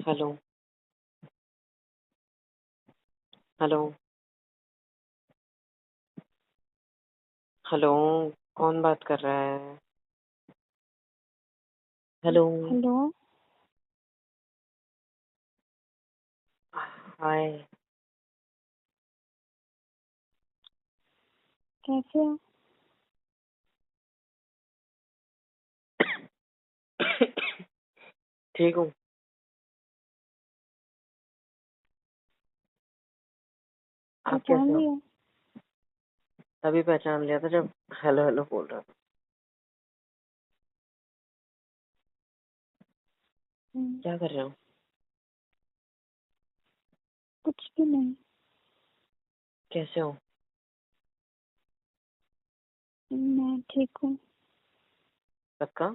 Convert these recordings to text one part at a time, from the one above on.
Hello. Hello. Hello. कौन बात कर रहा है? हेलो। हेलो। हाय। कैसे हो? ठीक हूँ। आप पहचान कैसे हो? लिया? तभी पहचान लिया था जब हेलो हेलो बोल रहा था। हम्म, क्या कर रहे हो? कुछ भी नहीं। कैसे हो? मैं ठीक हूँ। पक्का?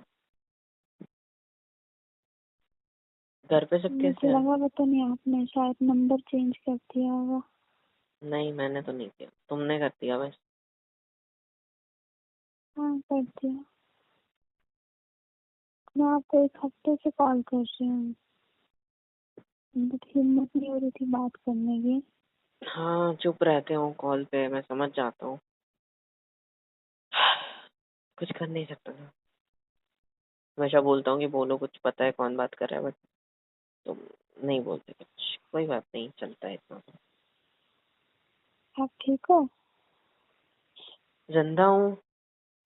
घर पे सब कैसे मुझे हैं? लगा पता नहीं आपने शायद नंबर चेंज कर दिया होगा। नहीं, मैंने तो नहीं किया, तुमने कर दिया बस। हाँ, कर दिया। मैं आपको एक हफ्ते से कॉल कर रही हूँ, बट हिम्मत नहीं हो रही थी बात करने की। हाँ, चुप रहते हो कॉल पे, मैं समझ जाता हूँ। कुछ कर नहीं सकता था। हमेशा बोलता हूँ कि बोलो, कुछ पता है कौन बात कर रहा है, बट तुम नहीं बोलते कुछ। कोई बात नहीं, चलता है इतना। आप ठीक हो? जिंदा हूँ,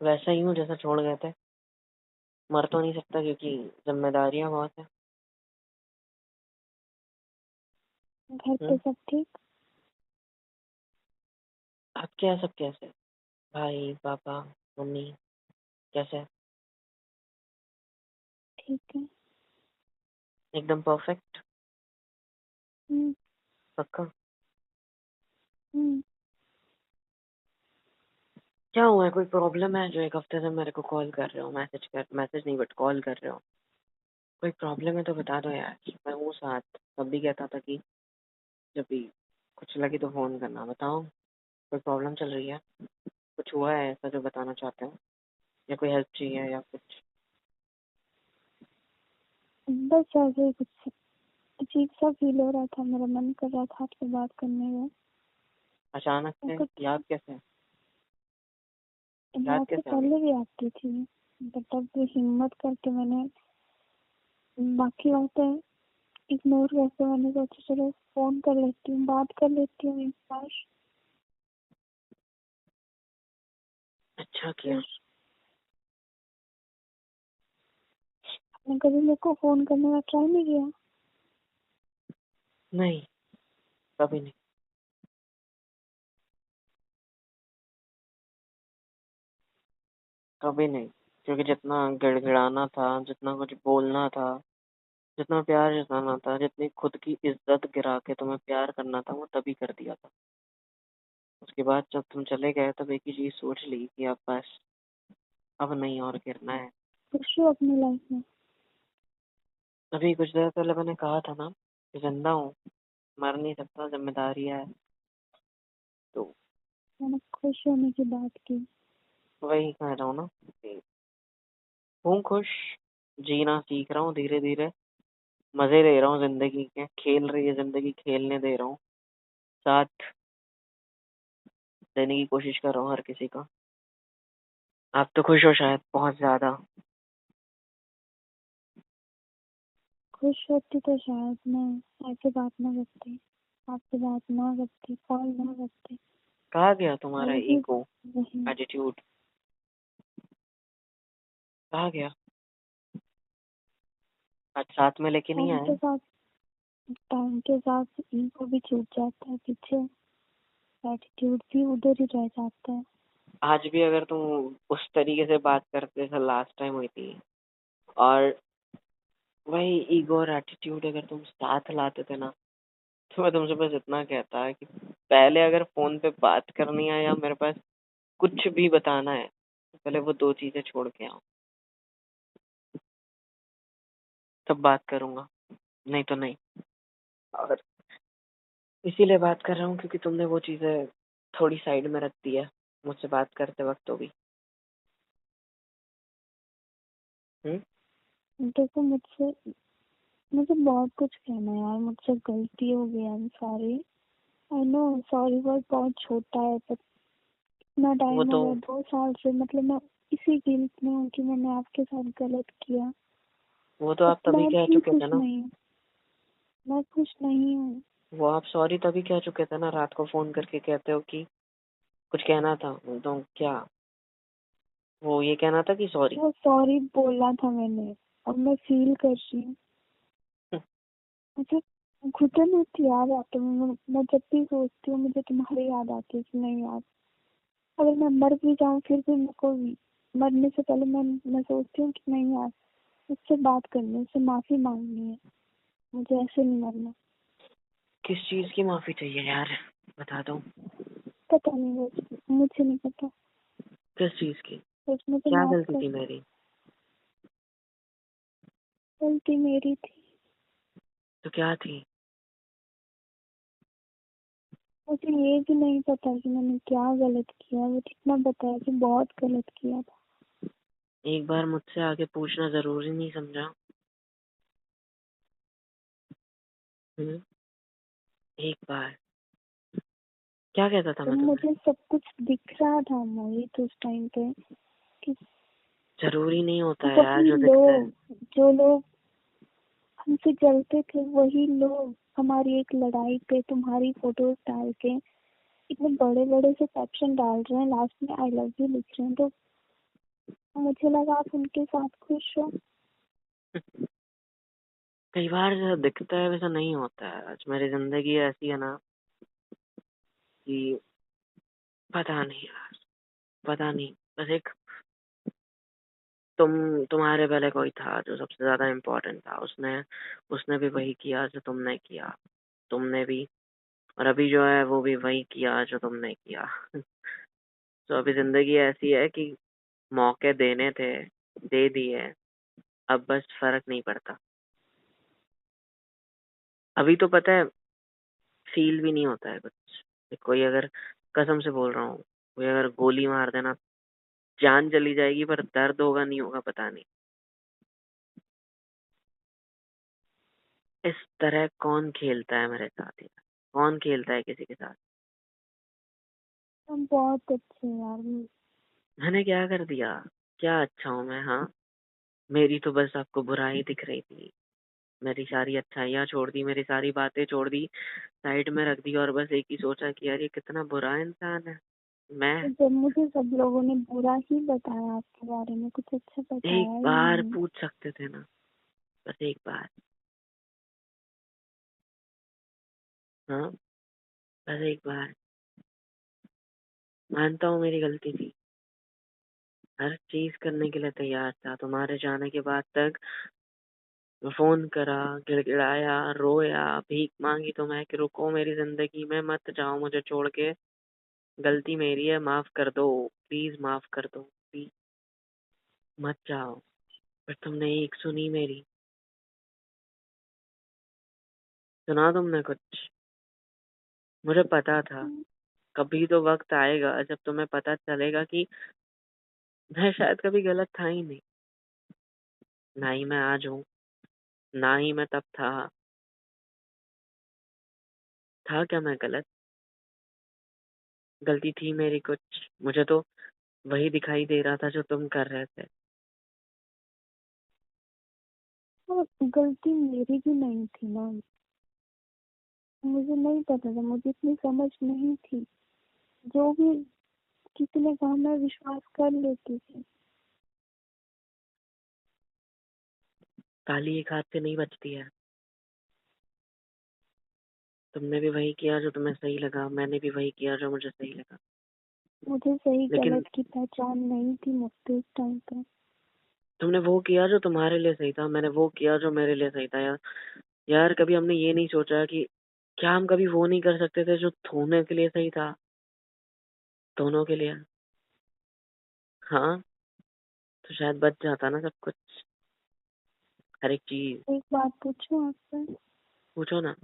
वैसा ही हूँ जैसा छोड़ गए थे। मर तो नहीं सकता क्योंकि जिम्मेदारियां बहुत है। घर पे हम्म। सब ठीक? आपके यहाँ सब कैसे है? भाई, पापा, मम्मी कैसे है? ठीक है। एकदम परफेक्ट? हम्म। पक्का? हम्म। क्या हुआ है? कोई प्रॉब्लम है जो एक हफ्ते से मेरे को कॉल कर रहे हो, मैसेज नहीं बट कॉल कर रहे हो? कोई प्रॉब्लम है तो बता दो यार, मैं हूँ साथ। तब भी कहता था कि जब भी कुछ लगे तो फोन करना। बताओ, कोई प्रॉब्लम चल रही है? कुछ हुआ है ऐसा जो बताना चाहते हो, या कोई हेल्प चाहिए या कुछ? बस ऐसे ही कुछ अजीब सा फील हो रहा था, मेरा मन कर रहा था आपसे बात करने का। अचानक और से कुछ याद कैसे? याद बात तो कैसे आ गई? पहले भी आती थी, बट अब हिम्मत करके मैंने बाकी बातें इग्नोर करके मैंने सोचा चलो फोन कर लेती हूँ, बात कर लेती हूँ एक बार। अच्छा किया। फिर आपने कभी मेरे को फोन करने का ट्राई नहीं किया? नहीं, कभी नहीं। कभी नहीं। क्योंकि जितना गिड़गिड़ाना था, जितना कुछ बोलना था, जितना प्यार जताना था, जितनी खुद की इज्जत गिरा के तुम्हें प्यार करना था, वो तभी कर दिया था। उसके बाद जब तुम चले गए तब एक ही चीज सोच ली कि अब बस, अब नहीं और गिरना है। खुश हो अपनी लाइफ में? अभी कुछ देर पहले मैंने कहा था ना कि जिंदा हूँ, मर नहीं सकता, जिम्मेदारी है। तो मैंने खुश होने की बात की। वही कह रहा हूँ ना कि हूँ खुश। जीना सीख रहा हूँ धीरे धीरे। मजे ले रहा हूँ जिंदगी के, खेल रही है जिंदगी, खेलने दे रहा हूँ। साथ देने की कोशिश कर रहा हूँ हर किसी का। आप तो खुश हो शायद बहुत ज्यादा। खुश होती तो शायद मैं ऐसे बात ना करती, आपसे बात ना करती, कॉल ना करती। कहा गया तुम्हारा अभी भी ईगो, वही एटीट्यूड? कहा गया? आज साथ में लेके नहीं टाइम आए? के साथ, टाइम के साथ ईगो भी छूट जाता है पीछे, एटीट्यूड भी उधर ही रह जाता है। आज भी अगर तुम उस तरीके से बात करते जैसे लास्ट टाइम हुई थी, और वही ईगो और एटीट्यूड अगर तुम साथ लाते थे ना, तो मैं तुमसे बस इतना कहता है कि पहले अगर फोन पे बात करनी है या मेरे पास कुछ भी बताना है, तो पहले वो दो चीजें छोड़ के आओ, तब बात करूंगा। नहीं तो नहीं। और इसीलिए बात कर रहा हूँ क्योंकि तुमने वो चीजें थोड़ी साइड में रख दी है मुझसे बात करते वक्त तो भी। हम्म। देखो मुझसे मुझे बहुत कुछ कहना है यार, मुझसे गलती हो गई, I am sorry. I know sorry word बहुत छोटा है, पर इतना वो टाइम हो तो गया, 2 साल से, मतलब मैं इसी गिल्ट में हूँ कि मैंने आपके साथ गलत किया। वो तो बट आप तभी मैं कह भी चुके खुश थे ना। नहीं हूँ, मैं खुश नहीं हूँ। वो आप सॉरी तभी कह चुके थे ना, रात को फोन करके कहते हो कि कुछ कहना था। तो क्या वो ये कहना था कि सॉरी? वो सॉरी बोला था मैंने, अब मैं फील कर रही हूँ। मुझे घुटन होती है यार रातों में, मैं जब भी सोचती हूँ मुझे तुम्हारी याद आती है कि नहीं यार, अगर मैं मर भी जाऊँ फिर भी मेरे को मरने से पहले मैं सोचती हूँ कि नहीं यार, उससे बात करनी है, उससे माफी मांगनी है, मुझे ऐसे नहीं मरना। किस चीज की माफी चाहिए यार, बता दो। पता नहीं, मुझे नहीं पता, किस चीज की? बस मुझे क्या माफ गलती कर थी दो। मेरी? गलती मेरी थी। तो क्या थी? मुझे ये भी नहीं पता कि मैंने क्या गलत किया, वो इतना बताया कि बहुत गलत किया था। एक बार मुझसे आगे पूछना जरूरी नहीं समझा? हम्म, एक बार। क्या कहता था तो मैं तुम्हें? मुझे सब कुछ दिख रहा था मोहित उस टाइम पे, कि जरूरी नहीं होता है यार वही जो दिखता है। लोग, जो लोग हमसे जलते थे, वही लोग हमारी एक लड़ाई पे तुम्हारी फोटोज डाल के इतने बड़े बड़े से कैप्शन डाल रहे हैं, लास्ट में आई लव यू लिख रहे हैं, तो मुझे लगा आप उनके साथ खुश हो। कई बार जो दिखता है वैसा नहीं होता है। आज मेरी जिंदगी ऐसी है ना कि पता नहीं यार, पता नहीं। बस एक तुम्हारे पहले कोई था जो सबसे ज्यादा इम्पोर्टेंट था। उसने उसने भी वही किया जो तुमने किया। तुमने भी, और अभी जो है वो भी वही किया जो तुमने किया। तो अभी जिंदगी ऐसी है कि मौके देने थे, दे दिए। अब बस फर्क नहीं पड़ता। अभी तो पता है, फील भी नहीं होता है कुछ। कोई अगर, कसम से बोल रहा हूँ, कोई अगर गोली मार देना, जान चली जाएगी पर दर्द होगा नहीं होगा पता नहीं। इस तरह कौन खेलता है मेरे साथ यार? कौन खेलता है किसी के साथ? हम बहुत अच्छे हैं यार। मैंने क्या कर दिया? क्या अच्छा हूँ मैं? हाँ, मेरी तो बस आपको बुराई दिख रही थी। मेरी सारी अच्छाइयाँ छोड़ दी, मेरी सारी बातें छोड़ दी, साइड में रख दी, और बस एक ही सोचा कि यार ये कितना बुरा इंसान है। मैं तो जब मुझे सब लोगों ने बुरा ही बताया आपके बारे में, कुछ अच्छा एक बताया ही बार नहीं। पूछ सकते थे ना, बस एक बार। हाँ, बस एक बार। मानता हूँ मेरी गलती थी, हर चीज करने के लिए तैयार था। तुम्हारे जाने के बाद तक फोन करा, गिड़गिड़ाया, रोया, भीख मांगी तुम्हें कि रुको मेरी जिंदगी में मत जाओ मुझे छोड़ के। गलती मेरी है, माफ कर दो, प्लीज माफ कर दो, प्लीज मत जाओ। पर तुमने एक सुनी मेरी? सुना तुमने कुछ? मुझे पता था कभी तो वक्त आएगा जब तुम्हें पता चलेगा कि मैं शायद कभी गलत था ही नहीं। ना ही मैं आज हूँ, ना ही मैं तब था। था क्या मैं गलत? गलती थी मेरी कुछ? मुझे तो वही दिखाई दे रहा था जो तुम कर रहे थे। और गलती मेरी भी नहीं थी ना, मुझे नहीं पता था, मुझे इतनी समझ नहीं थी। जो भी किसी ने कहा मैं विश्वास कर लेती थी। ताली एक हाथ से नहीं बचती है। तुमने भी वही किया जो तुम्हें सही लगा, मैंने भी वही किया जो मुझे सही लगा। मुझे सही लेकिन गलत की पहचान नहीं थी मुझसे उस टाइम पे। तुमने वो किया जो तुम्हारे लिए सही था, मैंने वो किया जो मेरे लिए सही था यार। यार कभी हमने ये नहीं सोचा कि क्या हम कभी वो नहीं कर सकते थे जो दोनों के लिए सही था? दोनों के लिए। हाँ, तो शायद बच जाता ना सब कुछ, हर एक चीज। एक बात पूछूं आपसे? पूछो ना।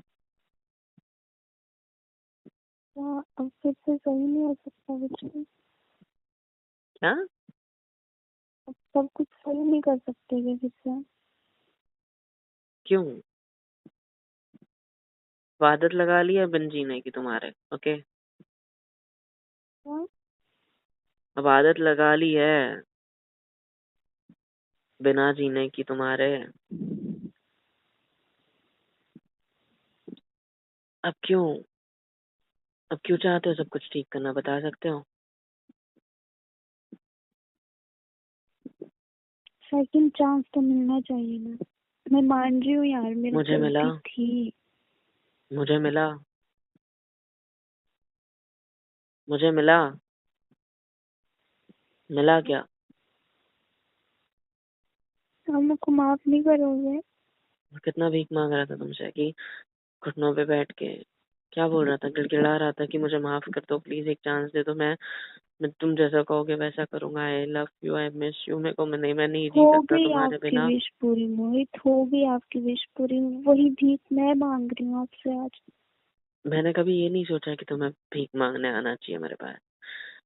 क्या अब फिर से सही नहीं हो सकता कुछ भी? क्या? अब सब कुछ सही नहीं कर सकते क्या फिर से? क्यों? अब आदत लगा ली है बिन जीने की तुम्हारे। ओके, हाँ? अब आदत लगा ली है बिना जीने की तुम्हारे। अब क्यों, अब क्यों चाहते हो सब कुछ ठीक करना, बता सकते हो? सेकंड चांस तो मिलना चाहिए ना। मैं मान रही हूँ यार, मेरी मुझे मिला, गलती थी। मुझे मिला, मुझे मिला, मिला क्या? आप मेरे को माफ नहीं करोगे? कितना भीख मांग रहा था तुमसे कि घुटनों पे बैठ के क्या बोल रहा था, गिड़गिड़ा रहा था कि मुझे माफ कर दो प्लीज, एक चांस दे दो, मैं तुम जैसा कहोगे वैसा करूंगा, I love you, I miss you, मेरे को मैं नहीं जी हो सकता गई तुम्हारे आपकी बिना। विश पूरी मोहित, हो गई आपकी विश पूरी। वही भीख मैं मांग रही हूँ आपसे आज। मैंने कभी ये नहीं सोचा कि तुम्हें भीख मांगने आना चाहिए मेरे पास।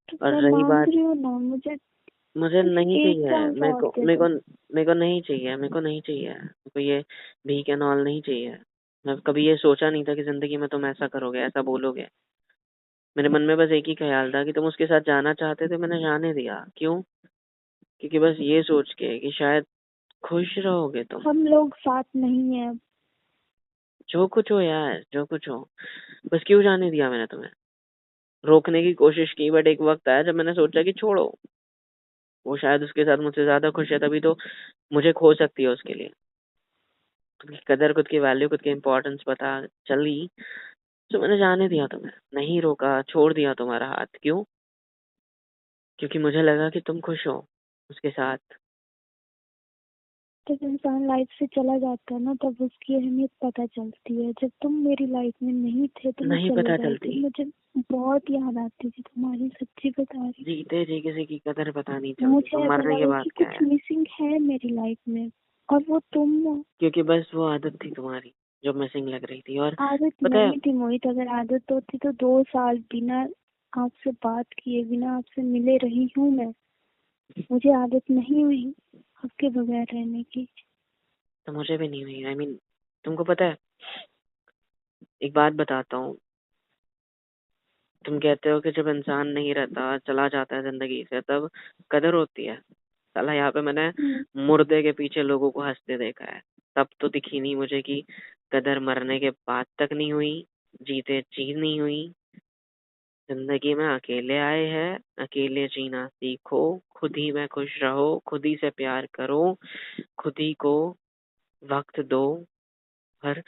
तो और मैं रही मांग बात, रही हूँ ना, मुझे मुझे मुझे नहीं एक चाहिए, चांस और दे मेरे दो। को मेरे को नहीं चाहिए, मेरे को नहीं चाहिए, मेरे को ये भीख एंड ऑल नहीं चाहिए। मैं कभी ये सोचा नहीं था कि जिंदगी में तुम ऐसा करोगे, ऐसा बोलोगे। मेरे मन में बस एक ही ख्याल था कि तुम उसके साथ जाना चाहते थे, मैंने जाने दिया। क्यों? क्योंकि बस ये सोच के कि शायद खुश रहोगे तुम। हम लोग साथ नहीं है अब। जो कुछ हो यार, जो कुछ हो, बस क्यों जाने दिया मैंने तुम्हें? रोकने की कोशिश की, बट एक वक्त आया जब मैंने सोचा कि छोड़ो, वो शायद उसके साथ मुझसे ज्यादा खुश है, तभी तो मुझे खो सकती है उसके लिए। खुद की कदर, खुद की वैल्यू, खुद की इंपॉर्टेंस पता चली तो मैंने जाने दिया तुम्हें, नहीं रोका, छोड़ दिया तुम्हारा हाथ। क्यों? क्योंकि मुझे लगा कि तुम खुश हो उसके साथ। जब इंसान लाइफ से चला जाता है ना, तब उसकी अहमियत पता चलती है। जब तुम मेरी लाइफ में नहीं थे तो मैं नहीं चली पता गई चलती, थी। मुझे बहुत याद आती थी तुम्हारी, सच्ची बता रही जीते जी किसी की कदर पता नहीं हूँ। चलती, तो मुझे ऐसा मरने के लगा बाद कि क्या कुछ है? मिसिंग है मेरी लाइफ में, और वो तुम हो। क्योंकि बस वो आदत थी तुम्हारी जो मिसिंग लग रही थी। और आदत पता है, नहीं थी मोहित, अगर आदत होती तो 2 साल बिना आपसे बात किए, बिना आपसे मिले रही हूँ मैं। मुझे आदत नहीं हुई आपके बगैर रहने की। तो मुझे भी नहीं हुई। तुमको पता है, एक बात बताता हूँ। तुम कहते हो कि जब इंसान नहीं रहता, चला जाता है जिंदगी से, तब कदर होती है। साला यहाँ पे मैंने हम्म। मुर्दे के पीछे लोगों को हंसते देखा है। तब तो दिखी नहीं मुझे कि कदर मरने के बाद तक नहीं हुई, जीते जी नहीं हुई। जिंदगी में अकेले आए हैं, अकेले जीना सीखो, खुद ही में खुश रहो, खुद ही से प्यार करो, खुद ही को वक्त दो, पर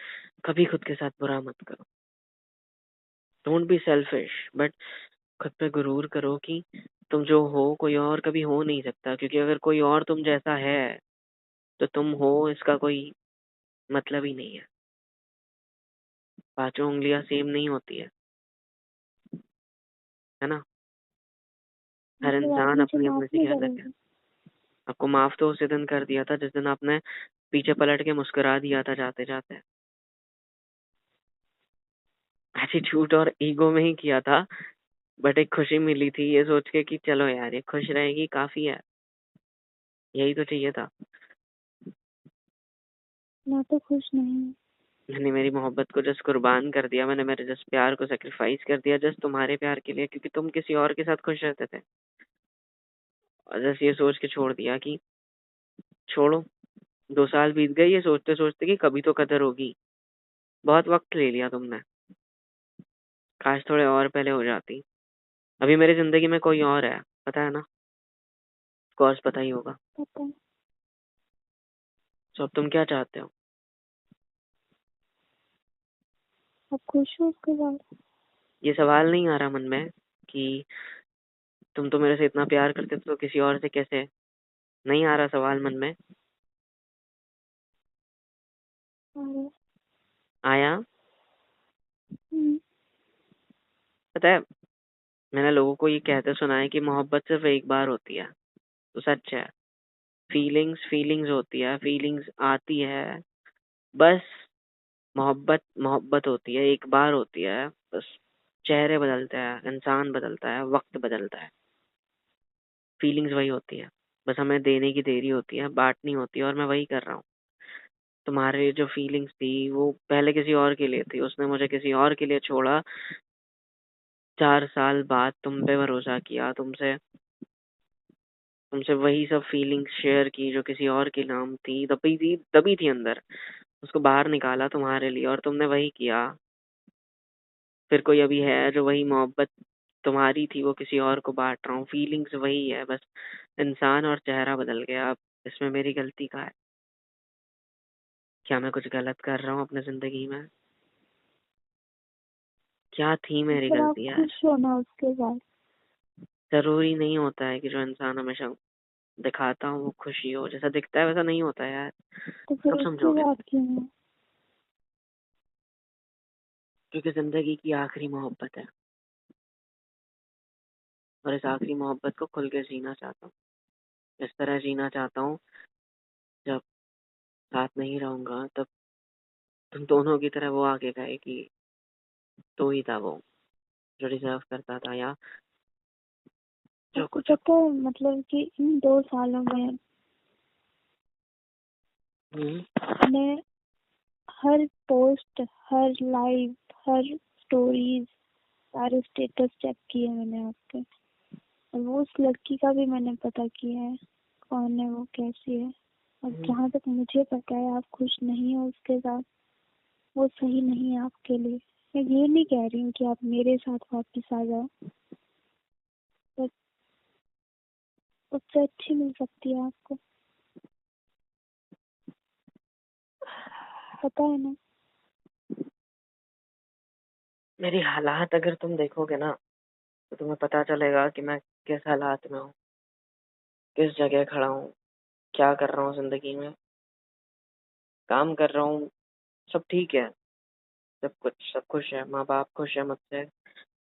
कभी खुद के साथ बुरा मत करो। डोंट बी सेल्फिश, बट खुद पे गुरूर करो कि तुम जो हो कोई और कभी हो नहीं सकता, क्योंकि अगर कोई और तुम जैसा है तो तुम हो इसका कोई मतलब ही नहीं है। पांचों उंगलियां सेम नहीं होती है ना? हर मतलब आप इंसान मुझे अपनी माफ अपनी नहीं जगह अलग है। करोगे? आपको माफ तो उसी दिन कर दिया था जिस दिन आपने पीछे पलट के मुस्कुरा दिया था जाते जाते। एटीट्यूड और ईगो में ही किया था, बट एक खुशी मिली थी ये सोच के कि चलो यार ये खुश रहेगी काफी है, यही तो चाहिए था। मैं तो खुश नहीं हूँ। मैंने मेरी मोहब्बत को जस्ट कुर्बान कर दिया, मैंने मेरे जस्ट प्यार को सेक्रीफाइस कर दिया जस्ट तुम्हारे प्यार के लिए, क्योंकि तुम किसी और के साथ खुश रहते थे। और जस्ट ये सोच के छोड़ दिया कि छोड़ो, 2 साल बीत गए ये सोचते सोचते कि कभी तो कदर होगी। बहुत वक्त ले लिया तुमने, काश थोड़े और पहले हो जाती। अभी मेरी जिंदगी में कोई और है, पता है ना? कोर्स पता ही होगा। पता है। तो अब तुम क्या चाहते हो? आप खुश हो उसके बाद? ये सवाल नहीं आ रहा मन में कि तुम तो मेरे से इतना प्यार करते थे तो किसी और से कैसे? नहीं आ रहा सवाल मन में? और आया? हम्म। पता है, मैंने लोगों को ये कहते सुना है कि मोहब्बत सिर्फ एक बार होती है। तो सच है, फीलिंग्स फीलिंग्स होती है, फीलिंग्स आती है, बस मोहब्बत मोहब्बत होती है, एक बार होती है बस। चेहरे बदलते हैं, इंसान बदलता है, वक्त बदलता है, फीलिंग्स वही होती है। बस हमें देने की देरी होती है, बांटनी होती है, और मैं वही कर रहा हूँ। तुम्हारी जो फीलिंग्स थी वो पहले किसी और के लिए थी, उसने मुझे किसी और के लिए छोड़ा। 4 साल बाद तुम पे भरोसा किया, तुमसे तुमसे वही सब फीलिंग्स शेयर की जो किसी और के नाम थी, दबी थी अंदर। उसको बाहर निकाला तुम्हारे लिए और तुमने वही किया। फिर कोई अभी है जो वही मोहब्बत तुम्हारी थी वो किसी और को बांट रहा हूँ। फीलिंग्स वही है, बस इंसान और चेहरा बदल गया। अब इसमें मेरी गलती का है? क्या मैं कुछ गलत कर रहा हूँ अपने जिंदगी में? क्या थी मेरी मतलब आप गलती यार? खुश हो ना उसके साथ? जरूरी नहीं होता है कि जो इंसान हमेशा दिखाता हूँ वो खुशी हो, जैसा दिखता है वैसा नहीं होता है यार। तो फिर कब उसके समझोगे? साथ क्यों है? क्योंकि जिंदगी की आखिरी मोहब्बत है, और इस आखिरी मोहब्बत को खुल के जीना चाहता हूँ। इस तरह जीना चाहता हूँ, जब साथ नहीं रहूंगा तब तुम दोनों की तरह वो आगे कहे कि तू ही था वो जो डिजर्व करता था, या जो आपको कुछ पता है मतलब कि इन 2 सालों में हम्म। मैंने हर पोस्ट, हर लाइव, हर स्टोरीज, सारे स्टेटस चेक किए मैंने आपके। और वो उस लड़की का भी मैंने पता किया है, कौन है वो, कैसी है। और हम्म। जहाँ तक मुझे पता है आप खुश नहीं हो उसके साथ, वो सही नहीं है आपके लिए। मैं ये नहीं कह रही हूँ कि आप मेरे साथ वापस आ जाओ, बट उससे अच्छी मिल सकती है आपको, पता है ना। मेरी हालात अगर तुम देखोगे ना तो तुम्हें पता चलेगा कि मैं किस हालात में हूँ, किस जगह खड़ा हूँ, क्या कर रहा हूँ जिंदगी में। काम कर रहा हूँ, सब ठीक है, सब खुश है, माँ बाप खुश है मुझसे।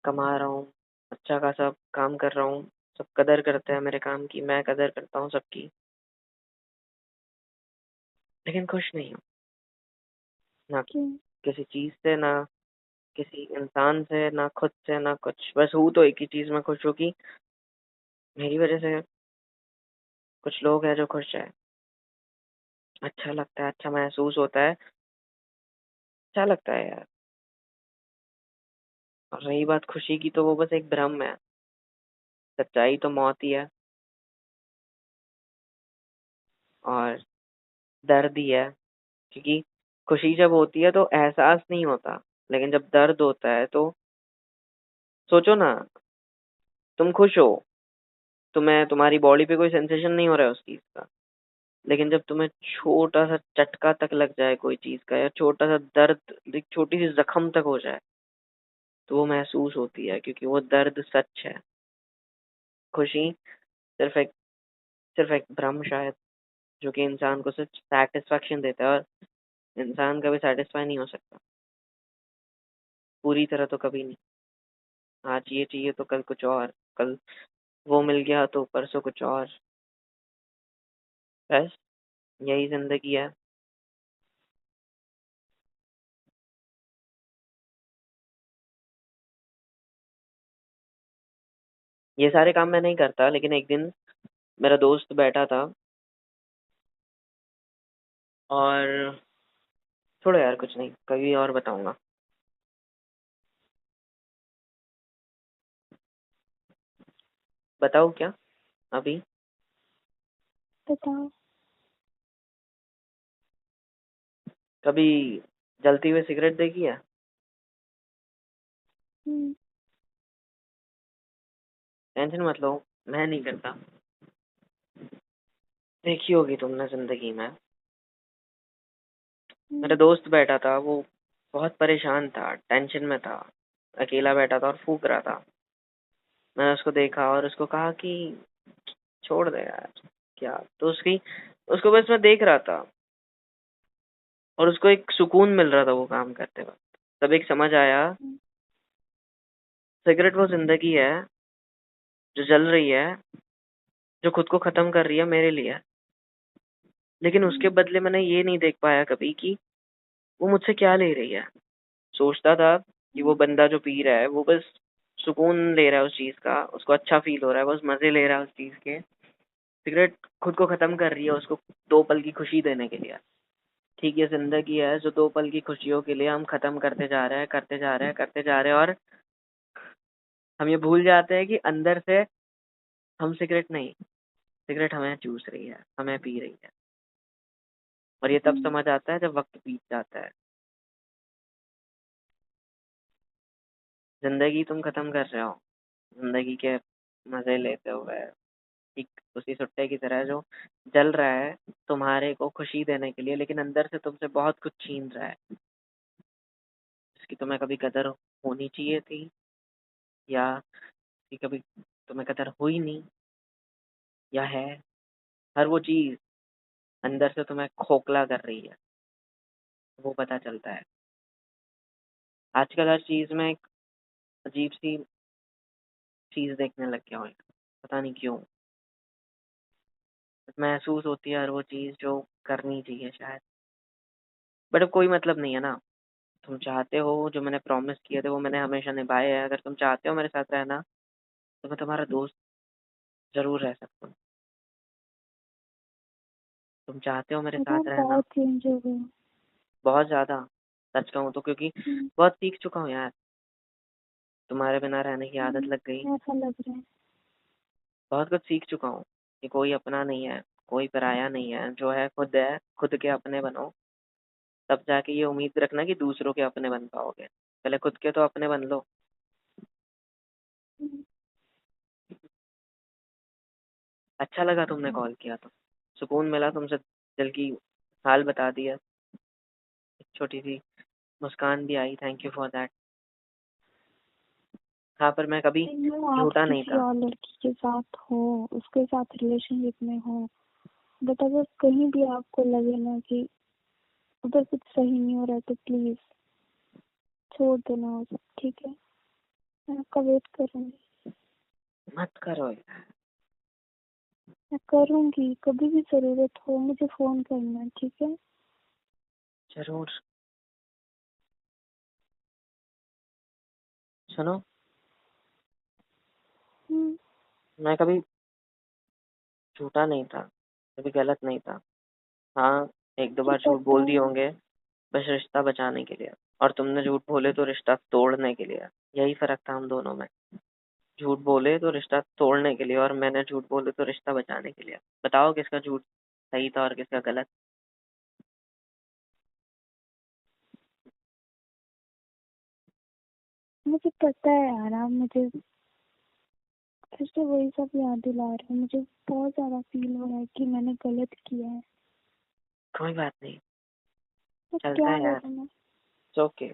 कमा रहा हूँ, अच्छा खासा काम कर रहा हूँ, सब कदर करते हैं मेरे काम की, मैं कदर करता हूँ सबकी। लेकिन खुश नहीं हूँ, ना क्यों? किसी चीज से, ना किसी इंसान से, ना खुद से, ना कुछ। बस हूँ तो एक ही चीज में खुश हूँ कि मेरी वजह से कुछ लोग हैं जो खुश है। अच्छा लगता है, अच्छा महसूस होता है, अच्छा लगता है यार। और रही बात खुशी की, तो वो बस एक भ्रम है। सच्चाई तो मौत ही है, और दर्द ही है। क्योंकि खुशी जब होती है तो एहसास नहीं होता, लेकिन जब दर्द होता है तो सोचो ना, तुम खुश हो, तुम्हें तुम्हारी बॉडी पे कोई सेंसेशन नहीं हो रहा है उस चीज का, लेकिन जब तुम्हें छोटा सा चटका तक लग जाए कोई चीज का, या छोटा सा दर्द, एक छोटी सी जख्म तक हो जाए, तो वो महसूस होती है, क्योंकि वो दर्द सच है। खुशी सिर्फ एक भ्रम शायद, जो कि इंसान को सिर्फ सेटिस्फेक्शन देता है, और इंसान कभी सेटिस्फाई नहीं हो सकता पूरी तरह, तो कभी नहीं। आज ये चाहिए तो कल कुछ और, कल वो मिल गया तो परसों कुछ और। बस यही जिंदगी है। ये सारे काम मैं नहीं करता, लेकिन एक दिन मेरा दोस्त बैठा था, और छोड़ो यार, कुछ नहीं, कभी और बताऊंगा। बताओ क्या अभी? बताओ। कभी जलती हुई सिगरेट देखी है? हम्म। टेंशन मत लो, मैं नहीं करता। देखी होगी तुमने जिंदगी में। मेरा हम्म। दोस्त बैठा था, वो बहुत परेशान था, टेंशन में था, अकेला बैठा था और फूक रहा था। मैंने उसको देखा और उसको कहा कि छोड़ दे यार, क्या तो उसकी उसको बस मैं देख रहा था, और उसको एक सुकून मिल रहा था वो काम करते वक्त। तब एक समझ आया, हम्म। सिगरेट वो जिंदगी है जो जल रही है, जो खुद को खत्म कर रही है मेरे लिए। लेकिन उसके हम्म। बदले मैंने ये नहीं देख पाया कभी कि वो मुझसे क्या ले रही है। सोचता था कि वो हम्म। बंदा जो पी रहा है वो बस सुकून ले रहा है उस चीज का, उसको अच्छा फील हो रहा है, बस मजे ले रहा है उस चीज के। सिगरेट खुद को खत्म कर रही है उसको 2 पल की खुशी देने के लिए। ठीक, ये जिंदगी है जो 2 पल की खुशियों के लिए हम खत्म करते जा रहे हैं, करते जा रहे हैं, करते जा रहे हैं, और हम ये भूल जाते हैं कि अंदर से हम सिगरेट नहीं, सिगरेट हमें चूस रही है, हमें पी रही है। और ये तब समझ आता है जब वक्त बीत जाता है। जिंदगी तुम खत्म कर रहे हो, जिंदगी के मजे लेते हुए, ठीक उसी सुट्टे की तरह जो जल रहा है तुम्हारे को खुशी देने के लिए, लेकिन अंदर से तुमसे बहुत कुछ छीन रहा है, जिसकी तुम्हें कभी कदर होनी चाहिए थी, या कि कभी तुम्हें कदर हुई नहीं, या है। हर वो चीज अंदर से तुम्हें खोखला कर रही है, वो पता चलता है। आजकल हर चीज में एक अजीब सी चीज देखने लग गया हूँ, पता नहीं क्यों। महसूस होती है हर वो चीज जो करनी चाहिए शायद, बट अब कोई मतलब नहीं है ना। तुम चाहते हो, जो मैंने प्रॉमिस किए थे वो मैंने हमेशा निभाए हैं। अगर तुम चाहते हो मेरे साथ रहना, तो मैं तुम्हारा दोस्त जरूर रह सकता हूँ। तुम चाहते हो मेरे पता है, साथ रहना। बहुत चेंज हो गए। बहुत ज्यादा, सच कहूँ तो, क्योंकि बहुत सीख चुका हूँ यार, तुम्हारे बिना रहने की आदत लग गई। ऐसा लग रहा है। बहुत कुछ सीख चुका हूँ कि कोई अपना नहीं है, कोई पराया नहीं है, जो है, खुद के अपने बनो। तब जाके ये उम्मीद रखना कि दूसरों के अपने बन पाओगे, पहले खुद के तो अपने बन लो। अच्छा लगा तुमने कॉल किया, तो सुकून मिला तुमसे, दिल की हाल बता दिया, एक छोटी सी मुस्कान भी आई, थैंक यू फॉर दैट। हाँ, पर मैं कभी आप झूठा नहीं किसी था। और लड़की के साथ हो, उसके साथ रिलेशनशिप में हो, बट अगर कहीं भी आपको लगे ना कि उधर कुछ सही नहीं हो रहा है, तो प्लीज छोड़ देना वो सब, ठीक है? मैं आपका वेट करूंगी। मत करो यार। मैं करूंगी, कभी भी जरूरत हो मुझे फोन करना, ठीक है? जरूर। सुनो, हम्म, मैं कभी झूठा नहीं था, कभी गलत नहीं था। हाँ, एक दो मुझे बार झूठ पता बोल दिए है। होंगे, बस रिश्ता बचाने के लिए। और तुमने झूठ बोले तो रिश्ता तोड़ने के लिए। यही फर्क था हम दोनों में। झूठ बोले तो रिश्ता तोड़ने के लिए, और मैंने झूठ बोले तो रिश्ता बचाने के लिए। बताओ किसका झूठ सही था और किसका गलत। मुझे पता है यार, आप मुझे फिर से वही सब याद दिला रहे हो। मुझे बहुत ज्यादा फील हो रहा है कि मैंने गलत किया है। कोई बात नहीं, तो चलता क्या है यार। करूँ मैं? ओके,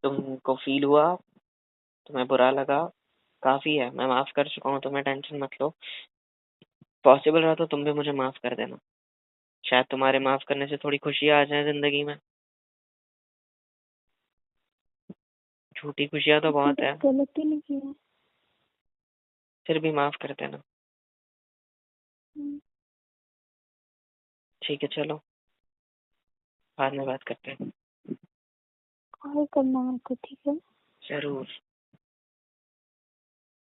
तुमको फील हुआ, तुम्हें बुरा लगा, काफी है। मैं माफ कर चुका हूँ, तुम्हें टेंशन मत लो। पॉसिबल रहा तो तुम भी मुझे माफ कर देना, शायद तुम्हारे माफ करने से थोड़ी खुशियाँ आ जाए जिंदगी में। झूठी खुशियाँ तो आपने बहुत है, कुछ गलत ही नहीं किया। फिर भी माफ कर देना। हम्म, ठीक है, चलो बाद में बात करते हैं। कॉल करना मेरे को, ठीक है? जरूर।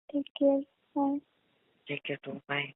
Take care. बाय। ठीक है, तो बाय।